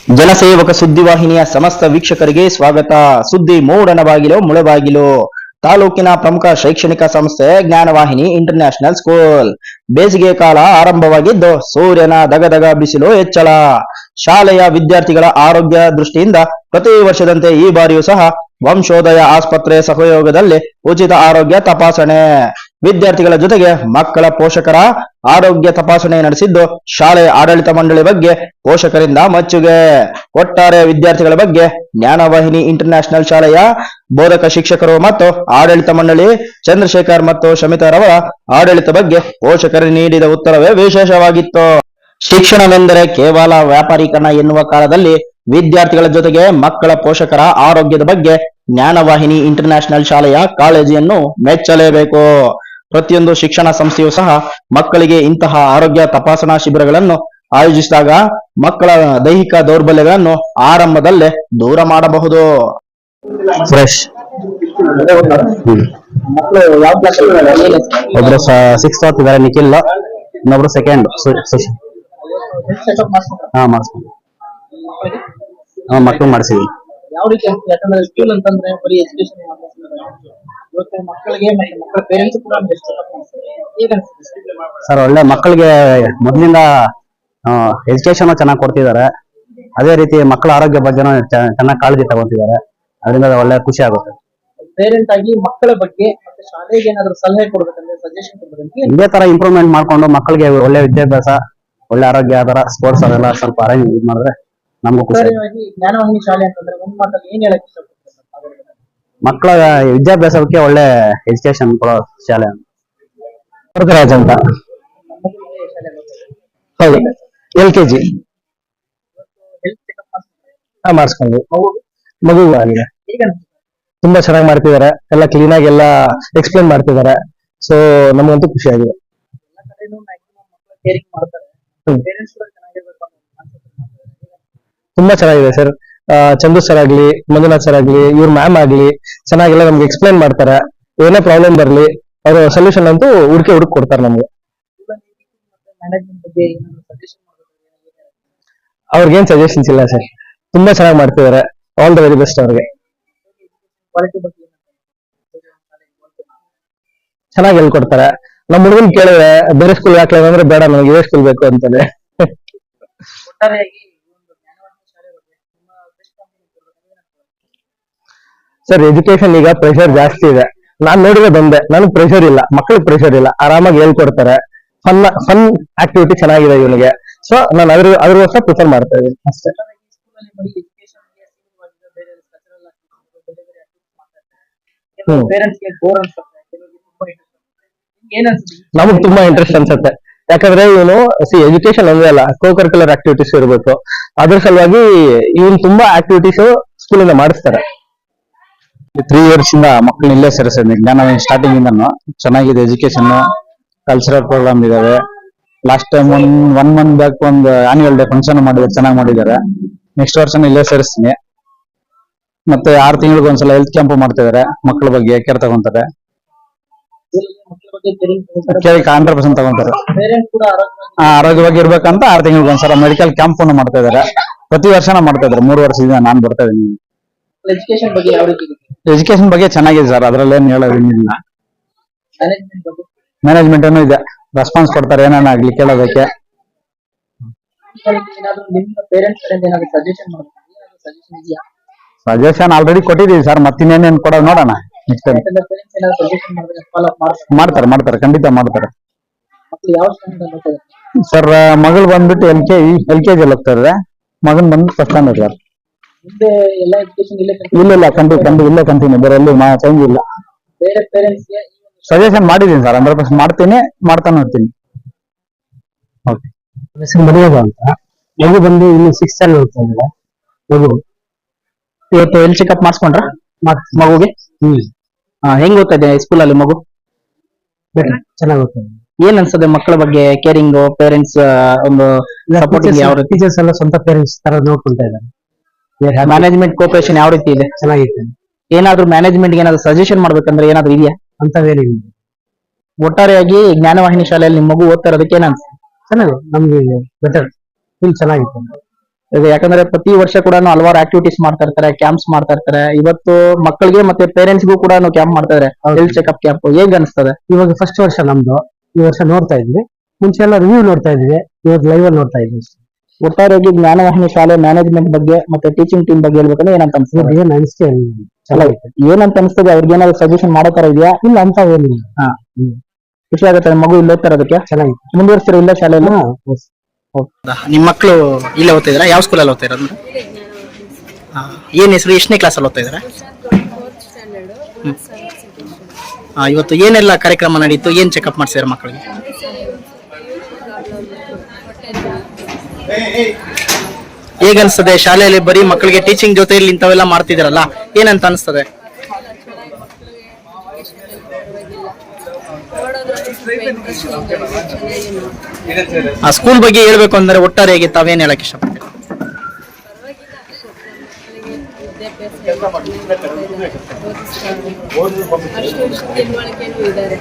ಜನಸೇವಕ ಸುದ್ದಿವಾಹಿನಿಯ ಸಮಸ್ತ ವೀಕ್ಷಕರಿಗೆ ಸ್ವಾಗತ. ಸುದ್ದಿ ಮೂಡನ ಬಾಗಿಲು ಮುಳಬಾಗಿಲು ತಾಲೂಕಿನ ಪ್ರಮುಖ ಶೈಕ್ಷಣಿಕ ಸಂಸ್ಥೆ ಜ್ಞಾನವಾಹಿನಿ ಇಂಟರ್ನ್ಯಾಷನಲ್ ಸ್ಕೂಲ್. ಬೇಸಿಗೆ ಕಾಲ ಆರಂಭವಾಗಿದ್ದು ಸೂರ್ಯನ ದಗದಗ ಬಿಸಿಲು ಹೆಚ್ಚಳ. ಶಾಲೆಯ ವಿದ್ಯಾರ್ಥಿಗಳ ಆರೋಗ್ಯ ದೃಷ್ಟಿಯಿಂದ ಪ್ರತಿ ವರ್ಷದಂತೆ ಈ ಬಾರಿಯೂ ಸಹ ವಂಶೋದಯ ಆಸ್ಪತ್ರೆ ಸಹಯೋಗದಲ್ಲಿ ಉಚಿತ ಆರೋಗ್ಯ ತಪಾಸಣೆ. ವಿದ್ಯಾರ್ಥಿಗಳ ಜೊತೆಗೆ ಮಕ್ಕಳ ಪೋಷಕರ ಆರೋಗ್ಯ ತಪಾಸಣೆ ನಡೆಸಿದ್ದು ಶಾಲೆಯ ಆಡಳಿತ ಮಂಡಳಿ ಬಗ್ಗೆ ಪೋಷಕರಿಂದ ಮೆಚ್ಚುಗೆ. ಒಟ್ಟಾರೆ ವಿದ್ಯಾರ್ಥಿಗಳ ಬಗ್ಗೆ ಜ್ಞಾನವಾಹಿನಿ ಇಂಟರ್ನ್ಯಾಷನಲ್ ಶಾಲೆಯ ಬೋಧಕ ಶಿಕ್ಷಕರು ಮತ್ತು ಆಡಳಿತ ಮಂಡಳಿ ಚಂದ್ರಶೇಖರ್ ಮತ್ತು ಶಮಿತಾರವರ ಆಡಳಿತ ಬಗ್ಗೆ ಪೋಷಕರು ನೀಡಿದ ಉತ್ತರವೇ ವಿಶೇಷವಾಗಿತ್ತು. ಶಿಕ್ಷಣವೆಂದರೆ ಕೇವಲ ವ್ಯಾಪಾರೀಕರಣ ಎನ್ನುವ ಕಾಲದಲ್ಲಿ ವಿದ್ಯಾರ್ಥಿಗಳ ಜೊತೆಗೆ ಮಕ್ಕಳ ಪೋಷಕರ ಆರೋಗ್ಯದ ಬಗ್ಗೆ ಜ್ಞಾನವಾಹಿನಿ ಇಂಟರ್ನ್ಯಾಷನಲ್ ಶಾಲೆಯ ಕಾಳಜಿಯನ್ನು ಮೆಚ್ಚಲೇಬೇಕು. ಪ್ರತಿಯೊಂದು ಶಿಕ್ಷಣ ಸಂಸ್ಥೆಯೂ ಸಹ ಮಕ್ಕಳಿಗೆ ಇಂತಹ ಆರೋಗ್ಯ ತಪಾಸಣಾ ಶಿಬಿರಗಳನ್ನು ಆಯೋಜಿಸಿದಾಗ ಮಕ್ಕಳ ದೈಹಿಕ ದೌರ್ಬಲ್ಯಗಳನ್ನು ಆರಂಭದಲ್ಲೇ ದೂರ ಮಾಡಬಹುದು. ಒಬ್ರು 6th ಓದ್ತಿದ್ದಾರೆ, ನಿಖಿಲ್. ಇನ್ನೊಬ್ರು 2nd ಮಕ್ಕಳು ಮಾಡಿಸಿದ್ವಿ. ಯಾವ ರೀತಿ ಯಾಕಂದ್ರೆ ಸ್ಕೂಲ್ ಅಂತಂದ್ರೆ ಬರೀ ಎಜುಕೇಶನ್ ಇವತ್ತು ಮಕ್ಕಳಿಗೆ ಮತ್ತೆ ಮಕ್ಕಳ ಪೇರೆಂಟ್ಸ್ ಕೂಡ ಸರ್ ಒಳ್ಳೆ ಮಕ್ಕಳಿಗೆ ಮೊದಲಿಂದ ಎಜುಕೇಶನ್ ಚೆನ್ನಾಗಿ ಕೊಡ್ತಿದ್ದಾರೆ. ಅದೇ ರೀತಿ ಮಕ್ಕಳ ಆರೋಗ್ಯ ಬಗ್ಗೆ ಚೆನ್ನಾಗಿ ಕಾಳಜಿ ತಗೊಂತಿದ್ದಾರೆ. ಅದರಿಂದ ಒಳ್ಳೆ ಖುಷಿ ಆಗುತ್ತೆ. ಪೇರೆಂಟ್ ಆಗಿ ಮಕ್ಕಳ ಬಗ್ಗೆ ಮತ್ತೆ ಶಾಲೆಗೆ ಏನಾದ್ರು ಸಲಹೆ ಕೊಡ್ಬೇಕಂದ್ರೆ ಸಜೆಷನ್ ಕೊಡ್ಬೇಕಂದ್ರೆ ಇದೇ ತರ ಇಂಪ್ರೂವ್ಮೆಂಟ್ ಮಾಡ್ಕೊಂಡು ಮಕ್ಕಳಿಗೆ ಒಳ್ಳೆ ವಿದ್ಯಾಭ್ಯಾಸ, ಒಳ್ಳೆ ಆರೋಗ್ಯ, ಅದರ ಸ್ಪೋರ್ಟ್ಸ್ ಅದೆಲ್ಲ ಸ್ವಲ್ಪ ಅರೇಂಜ್ ಮಾಡಿದ್ರೆ ನಮಗೂ ಖುಷಿ. ಜ್ಞಾನವಾಹಿನಿ ಶಾಲೆ ಅಂತಂದ್ರೆ ಒಂದ್ ಮಾತಲ್ಲಿ ಏನ್ ಹೇಳಕ್ ಇಷ್ಟಪಡ್ತಾರೆ? ಮಕ್ಕಳ ವಿದ್ಯಾಭ್ಯಾಸಕ್ಕೆ ಒಳ್ಳೆ ಎಜುಕೇಶನ್ ಕೊಡೋ ಶಾಲೆ ರಾಜ್ ಅಂತ. ಹೌದು, LKG ಮಾಡಿಸ್ಕೊಂಡು ಮಗು ಆಗಿದೆ. ತುಂಬಾ ಚೆನ್ನಾಗಿ ಮಾಡ್ತಿದ್ದಾರೆ, ಎಲ್ಲ ಕ್ಲೀನ್ ಆಗಿ ಎಲ್ಲ ಎಕ್ಸ್ಪ್ಲೇನ್ ಮಾಡ್ತಿದ್ದಾರೆ. ಸೊ ನಮಗಂತೂ ಖುಷಿ ಆಗಿದೆ. ತುಂಬಾ ಚೆನ್ನಾಗಿದೆ ಸರ್. ಚಂದು ಸರ್ ಆಗ್ಲಿ, ಮಂಜುನಾಥ್ ಸರ್ ಆಗ್ಲಿ, ಇವ್ರ ಮ್ಯಾಮ್ ಆಗ್ಲಿ ಚೆನ್ನಾಗೆಲ್ಲ ನಮ್ಗೆ ಎಕ್ಸ್ಪ್ಲೇನ್ ಮಾಡ್ತಾರೆ. ಏನೇ ಪ್ರಾಬ್ಲಮ್ ಬರ್ಲಿ ಅವರು ಸೊಲ್ಯೂಷನ್ ಅಂತೂ ಹುಡುಕಿ ಕೊಡ್ತಾರೆ ನಮ್ಗೆ. ಅವ್ರಿಗೇನ್ ಸಜೆಷನ್ಸ್ ಇಲ್ಲ ಸರ್, ತುಂಬಾ ಚೆನ್ನಾಗಿ ಮಾಡ್ತಿದ್ದಾರೆ. ಆಲ್ ದ ವೆರಿ ಬೆಸ್ಟ್ ಅವ್ರಿಗೆ. ಚೆನ್ನಾಗಿ ಹೇಳ್ಕೊಡ್ತಾರೆ. ನಮ್ಮ ಹುಡುಗನ್ ಕೇಳಿದ್ರೆ ಬೇರೆ ಸ್ಕೂಲ್ ಯಾಕೆ ಅಂದ್ರೆ ಬೇಡ, ನನಗೆ ಇದೇ ಸ್ಕೂಲ್ ಬೇಕು ಅಂತಾನೆ. ಸರ್ ಎಜುಕೇಶನ್ ಈಗ ಪ್ರೆಷರ್ ಜಾಸ್ತಿ ಇದೆ. ನಾನ್ ನೋಡಿರೋದೊಂದೇ, ನನಗ್ ಪ್ರೆಷರ್ ಇಲ್ಲ, ಮಕ್ಳಿಗೆ ಪ್ರೆಷರ್ ಇಲ್ಲ, ಆರಾಮಾಗಿ ಹೇಳ್ಕೊಡ್ತಾರೆ. ಫನ್ ಆಕ್ಟಿವಿಟಿ ಚೆನ್ನಾಗಿದೆ ಇವನಿಗೆ. ಸೊ ನಾನು ಅದ್ರಗೋಸ್ಕರ ಪ್ರಿಫರ್ ಮಾಡ್ತಾ ಇದ್ದೀನಿ ಅಷ್ಟೇ. ನಮಗ್ ತುಂಬಾ ಇಂಟ್ರೆಸ್ಟ್ ಅನ್ಸುತ್ತೆ. ಯಾಕಂದ್ರೆ ಇವನು ಎಜುಕೇಶನ್ ಒಂದೇ ಅಲ್ಲ, ಕೋ ಕರಿಕ್ಯುಲರ್ ಆಕ್ಟಿವಿಟೀಸ್ ಇರಬೇಕು. ಅದ್ರ ಸಲುವಾಗಿ ಇವನು ತುಂಬಾ ಆಕ್ಟಿವಿಟೀಸ್ ಸ್ಕೂಲಿಂದ ಮಾಡಿಸ್ತಾರೆ. 3 years ಇಂದ ಮಕ್ಕಳನ್ನ ಇಲ್ಲೇ ಸೇರಿಸಿದ್ವಿ. ಜ್ಞಾನವಾಹಿನಿ ಸ್ಟಾರ್ಟಿಂಗ್ ಇಂದನು ಚೆನ್ನಾಗಿದೆ. ಎಜುಕೇಶನ್, ಕಲ್ಚರಲ್ ಪ್ರೋಗ್ರಾಮ್ ಇದಾವೆ. Last time one month back ಒಂದು ಆನ್ಯುವಲ್ ಡೇ ಫಂಕ್ಷನ್ ಮಾಡಿದ್ರೆ ಚೆನ್ನಾಗಿ ಮಾಡಿದ್ದಾರೆ. ನೆಕ್ಸ್ಟ್ ವರ್ಷ ಇಲ್ಲೇ ಸೇರಿಸ್ತೀನಿ. ಮತ್ತೆ 6 ತಿಂಗಳಿಗೆ ಒಂದ್ಸಲ ಹೆಲ್ತ್ ಕ್ಯಾಂಪ್ ಮಾಡ್ತಿದ್ದಾರೆ. ಮಕ್ಕಳ ಬಗ್ಗೆ ಕೇರ್ ತಗೊಂತಾರೆ. 100% ತಗೊಂತಾರೆ. ಆರೋಗ್ಯವಾಗಿ ಇರ್ಬೇಕಂತ 6 ತಿಂಗಳಿಗೆ ಒಂದ್ಸಲ ಮೆಡಿಕಲ್ ಕ್ಯಾಂಪ್ ಅನ್ನು ಮಾಡ್ತಾ ಇದಾರೆ. ಪ್ರತಿ ವರ್ಷನ ಮಾಡ್ತಾ ಇದಾರೆ. 3 ವರ್ಷದಿಂದ ನಾನು ಬರ್ತಾ ಇದೀನಿ. ಎಜುಕೇಶನ್ ಬಗ್ಗೆ ಚೆನ್ನಾಗಿದೆ ಸರ್, ಅದ್ರಲ್ಲೇನು ಹೇಳೋದೇನಿಲ್ಲ. ಮ್ಯಾನೇಜ್ಮೆಂಟ್ ಏನೂ ಇದೆ, ರೆಸ್ಪಾನ್ಸ್ ಕೊಡ್ತಾರೆ ಏನಾಗ್ಲಿ ಕೇಳೋದಕ್ಕೆ. ಸಜೆಷನ್ ಆಲ್ರೆಡಿ ಕೊಟ್ಟಿದೀವಿ ಸರ್, ಮತ್ತಿನ್ನೇನೇನು ಕೊಡೋದು ನೋಡೋಣ. ನೆಕ್ಸ್ಟ್ ಟೈಮ್ ಮಾಡ್ತಾರೆ, ಖಂಡಿತ ಮಾಡ್ತಾರೆ. ಸರ್ ಮಗಳು ಬಂದ್ಬಿಟ್ಟು LKG ಅಲ್ಲಿ ಹೋಗ್ತಾ ಇದ್ದಾರೆ. ಮಗನ್ ಬಂದು ಫಸ್ಟ್ ಸ್ಟ್ಯಾಂಡರ್ಡ್ ಸರ್. ಇಲ್ಲ ಕಂಟಿನ್ಯೂ ಇಲ್ಲೇ ಕಂಟಿನ್ಯೂ, ಬೇರೆ ಎಲ್ಲಿ ಚೇಂಜ್ ಇಲ್ಲ. ಸಜೆಷನ್ ಮಾಡಿದೀನಿ ಸರ್, 100% ಮಾಡ್ತೀನಿ, ಮಾಡ್ತಾ ನೋಡ್ತೀನಿ. ಓಕೆ. ಮದುವೆ ಅಂತ ಮಗು ಬಂದು ಇನ್ನು 6th ಅಲ್ಲಿ ಹೋಗ್ತಾ ಇದ್ದಾರೆ. ಮಗು ಇವತ್ತು ಎಲ್ಲಿ ಚೆಕಪ್ ಮಾಡಿಸ್ಕೊಂಡ್ರ ಮಗುಗೆ? ಹೆಂಗ್ ಓದ್ತಾ ಇದೆ ಸ್ಕೂಲಲ್ಲಿ ಮಗು? ಚೆನ್ನಾಗಿ ಓದ್ತಾ ಇದೆ. ಏನ್ ಅನ್ಸದೆ ಮಕ್ಕಳ ಬಗ್ಗೆ ಕೇರಿಂಗ್, ಪೇರೆಂಟ್ಸ್ ಒಂದು ಸಪೋರ್ಟಿಂಗ್? ಯಾವ ಟೀಚರ್ಸ್ ಎಲ್ಲ ಸ್ವಂತ ಪೇರೆಂಟ್ಸ್ ತರ ನೋಡ್ಕೊಳ್ತಾ ಇದ್ದಾರೆ. ಮ್ಯಾನೇಜ್ಮೆಂಟ್ ಕೋಪರೇಷನ್ ಯಾವ ರೀತಿ ಇದೆ? ಚೆನ್ನಾಗಿದೆ. ಏನಾದ್ರು ಮ್ಯಾನೇಜ್ಮೆಂಟ್ ಏನಾದ್ರು ಸಜೆಷನ್ ಮಾಡ್ಬೇಕಂದ್ರೆ ಏನಾದ್ರು ಇದೆಯಾ? ಅಂತವೇನಿಲ್ಲ. ಒಟ್ಟಾರೆಯಾಗಿ ಜ್ಞಾನವಾಹಿನಿ ಶಾಲೆಯಲ್ಲಿ ನಿಮ್ಮ ಮಗು ಓದ್ತಾ ಇರೋದಕ್ಕೆ ಏನ್ ಅನ್ಸುತ್ತೆ? ಚೆನ್ನಾಗಿದೆ, ನಮ್ಗೆ ಬೆಟರ್, ಫುಲ್ ಚೆನ್ನಾಗಿತ್ತು. ಈಗ ಯಾಕಂದ್ರೆ ಪ್ರತಿ ವರ್ಷ ಕೂಡ ಹಲವಾರು ಆಕ್ಟಿವಿಟೀಸ್ ಮಾಡ್ತಾ ಇರ್ತಾರೆ, ಕ್ಯಾಂಪ್ಸ್ ಮಾಡ್ತಾ ಇರ್ತಾರೆ. ಇವತ್ತು ಮಕ್ಕಳಿಗೆ ಮತ್ತೆ ಪೇರೆಂಟ್ಸ್ಗೂ ಕೂಡ ಕ್ಯಾಂಪ್ ಮಾಡ್ತಾ ಇದಾರೆ, ಹೆಲ್ತ್ ಚೆಕ್ಅಪ್ ಕ್ಯಾಂಪ್. ಹೇಗ್ ಅನಿಸ್ತದೆ? ಇವಾಗ ಫಸ್ಟ್ ವರ್ಷ ನಮ್ದು, ಈ ವರ್ಷ ನೋಡ್ತಾ ಇದ್ವಿ. ಮುಂಚೆ ಎಲ್ಲ ರಿವ್ಯೂ ನೋಡ್ತಾ ಇದ್ವಿ, ಇವತ್ತು ಲೈವ್ ಅಲ್ಲಿ ನೋಡ್ತಾ ಇದ್ವಿ. ಒಟ್ಟಾರೆಯಾಗಿ ಜ್ಞಾನವಾಹಿನಿ ಶಾಲೆ ಮ್ಯಾನೇಜ್ಮೆಂಟ್ ಬಗ್ಗೆ ಮತ್ತೆ ಟೀಚಿಂಗ್ ಟೀಮ್ ಬಗ್ಗೆ ಹೇಳ್ಬೇಕಂದ್ರೆ ಏನಂತ ಅನ್ಸ್ತದೆ? ಇವಾಗ ಏನ್ ಅನಿಸ್ತೇ ಚೆನ್ನಾಗಿದೆ. ಏನಂತ ಅನ್ಸ್ತದೆ? ಅವ್ರಿಗೆ ಏನಾದ್ರು ಸಜೆಷನ್ ಮಾಡೋ ತರ ಇದೆಯಾ? ಇಲ್ಲ ಅಂತ ಏನಿಲ್ಲ. ಹಾ, ಖುಷಿ ಆಗುತ್ತೆ ಮಗು ಇಲ್ಲಿ ಓದ್ತಾ ಇರೋದಕ್ಕೆ. ಚೆನ್ನಾಗಿದೆ. ಮುಂದುವರ್ಸ್ತಿರೋ ಇಲ್ಲ ಶಾಲೆಯಲ್ಲಿ? ಹಾ, ನಿಮ್ ಮಕ್ಕಳು ಇಲ್ಲೇ ಓದ್ತಾ ಇದಾರೆ? ಯಾವ ಸ್ಕೂಲಲ್ಲಿ ಓದ್ತಾ ಇರೋದು? ಏನ್ ಹೆಸರು? ಎಷ್ಟನೇ ಕ್ಲಾಸ್ ಅಲ್ಲಿ ಓದ್ತಾ ಇದಾರೆ? ಇವತ್ತು ಏನೆಲ್ಲ ಕಾರ್ಯಕ್ರಮ ನಡೀತು? ಏನ್ ಚೆಕಪ್ ಮಾಡ್ಸಿದಾರೆ ಮಕ್ಕಳಿಗೆ? ಹೇಗನ್ಸ್ತದೆ ಶಾಲೆಯಲ್ಲಿ ಬರೀ ಮಕ್ಕಳಿಗೆ ಟೀಚಿಂಗ್ ಜೊತೆಯಲ್ಲಿ ಇಂಥವೆಲ್ಲ ಮಾಡ್ತಿದಾರಲ್ಲ, ಏನಂತ ಅನಿಸ್ತದೆ? ಆ ಸ್ಕೂಲ್ ಬಗ್ಗೆ ಹೇಳ್ಬೇಕು ಅಂದ್ರೆ ಒಟ್ಟಾರೆಯಾಗಿ ತಾವೇನ್ ಹೇಳಕ್ ಇಷ್ಟಪಡ್ತೀರಿ? ಅಷ್ಟು ತಿಳುವಳಿಕೆನೂ ಇದ್ದಾರೆ.